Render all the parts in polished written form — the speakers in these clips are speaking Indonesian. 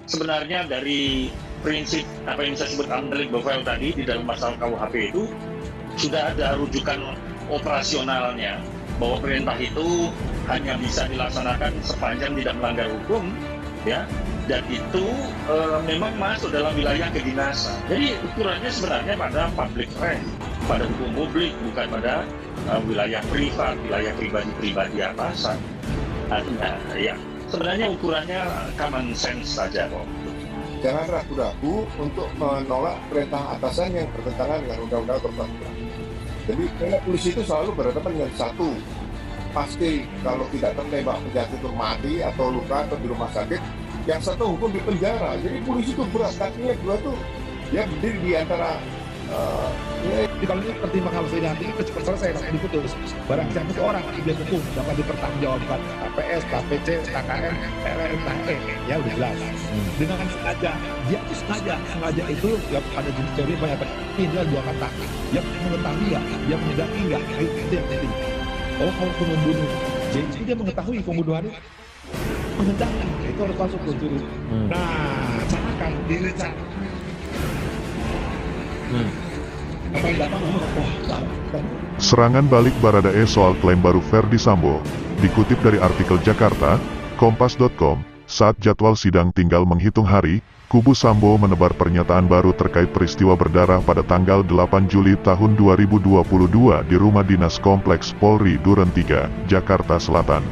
Sebenarnya dari prinsip apa yang saya sebut undelik profile tadi di dalam pasal KUHP itu sudah ada rujukan operasionalnya, bahwa perintah itu hanya bisa dilaksanakan sepanjang tidak melanggar hukum, ya, dan itu memang masuk dalam wilayah kedinasan. Jadi ukurannya sebenarnya pada public right, pada hukum publik, bukan pada wilayah privat, wilayah pribadi-pribadi atasan. Ya, sebenarnya ukurannya common sense saja kok. Jangan ragu-ragu untuk menolak perintah atasan yang bertentangan dengan undang-undang peraturan. Jadi karena polisi itu selalu berhadapan dengan satu, pasti kalau tidak tertembak penjahat itu mati atau luka atau di rumah sakit, yang satu hukum di penjara. Jadi polisi itu berat, kakinya dua tuh dia berdiri di antara kalau ini pertimbangan ini nanti itu cepat selesai langsung diputus. Barang siapa seorang dia hukum dapat dipertanggungjawabkan KPS, KPC, KKM, LLKE, ya udah jelas. Dengan sengaja, dia itu sengaja itu ya ada jenis teori banyak. Ini dua kata, dia mengetahui nggak, dia menyadari nggak, itu yang penting. Oh kalau membunuh, jadi dia mengetahui pembunuhan itu menghendaki, itu harus masuk ke unsur. Nah, carakan diri Serangan balik Baradae soal klaim baru Ferdy Sambo, dikutip dari artikel Jakarta, Kompas.com, saat jadwal sidang tinggal menghitung hari, kubu Sambo menebar pernyataan baru terkait peristiwa berdarah pada tanggal 8 Juli tahun 2022 di rumah dinas Kompleks Polri Duren 3, Jakarta Selatan.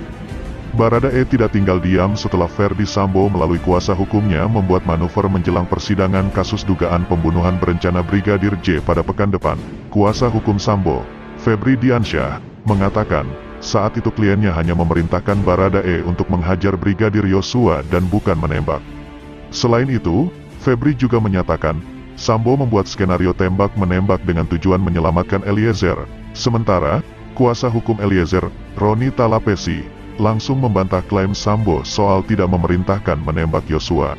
Baradae tidak tinggal diam setelah Ferdy Sambo melalui kuasa hukumnya membuat manuver menjelang persidangan kasus dugaan pembunuhan berencana Brigadir J pada pekan depan. Kuasa hukum Sambo, Febri Diansyah, mengatakan, saat itu kliennya hanya memerintahkan Baradae untuk menghajar Brigadir Yosua dan bukan menembak. Selain itu, Febri juga menyatakan, Sambo membuat skenario tembak-menembak dengan tujuan menyelamatkan Eliezer. Sementara, kuasa hukum Eliezer, Roni Talapesi, langsung membantah klaim Sambo soal tidak memerintahkan menembak Yosua.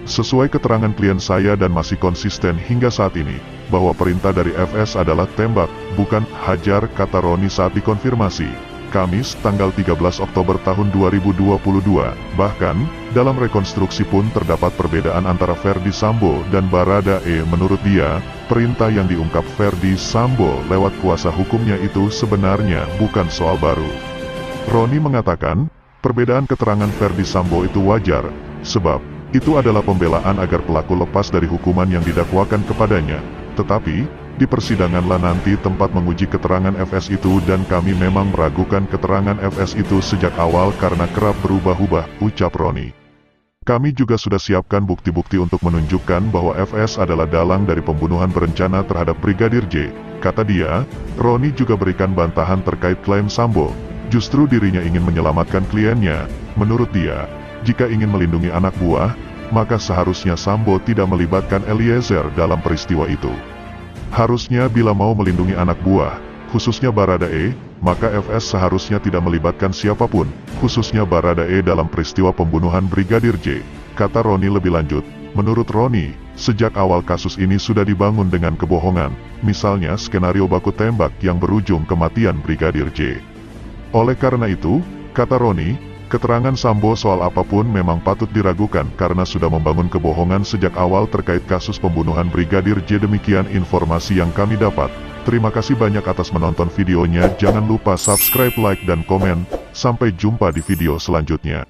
Sesuai keterangan klien saya dan masih konsisten hingga saat ini, bahwa perintah dari FS adalah tembak, bukan hajar, kata Roni saat dikonfirmasi. Kamis, tanggal 13 Oktober tahun 2022, bahkan, dalam rekonstruksi pun terdapat perbedaan antara Ferdy Sambo dan Baradae. Menurut dia, perintah yang diungkap Ferdy Sambo lewat kuasa hukumnya itu sebenarnya bukan soal baru. Roni mengatakan, perbedaan keterangan Ferdy Sambo itu wajar, sebab, itu adalah pembelaan agar pelaku lepas dari hukuman yang didakwakan kepadanya. Tetapi, di persidanganlah nanti tempat menguji keterangan FS itu dan kami memang meragukan keterangan FS itu sejak awal karena kerap berubah-ubah, ucap Roni. Kami juga sudah siapkan bukti-bukti untuk menunjukkan bahwa FS adalah dalang dari pembunuhan berencana terhadap Brigadir J, kata dia. Roni juga berikan bantahan terkait klaim Sambo. Justru dirinya ingin menyelamatkan kliennya. Menurut dia, jika ingin melindungi anak buah, maka seharusnya Sambo tidak melibatkan Eliezer dalam peristiwa itu. Harusnya bila mau melindungi anak buah, khususnya Baradae, maka FS seharusnya tidak melibatkan siapapun, khususnya Baradae dalam peristiwa pembunuhan Brigadir J, kata Roni lebih lanjut. Menurut Roni, sejak awal kasus ini sudah dibangun dengan kebohongan, misalnya skenario baku tembak yang berujung kematian Brigadir J. Oleh karena itu, kata Roni, keterangan Sambo soal apapun memang patut diragukan karena sudah membangun kebohongan sejak awal terkait kasus pembunuhan Brigadir J. Demikian informasi yang kami dapat. Terima kasih banyak atas menonton videonya. Jangan lupa subscribe, like, dan komen. Sampai jumpa di video selanjutnya.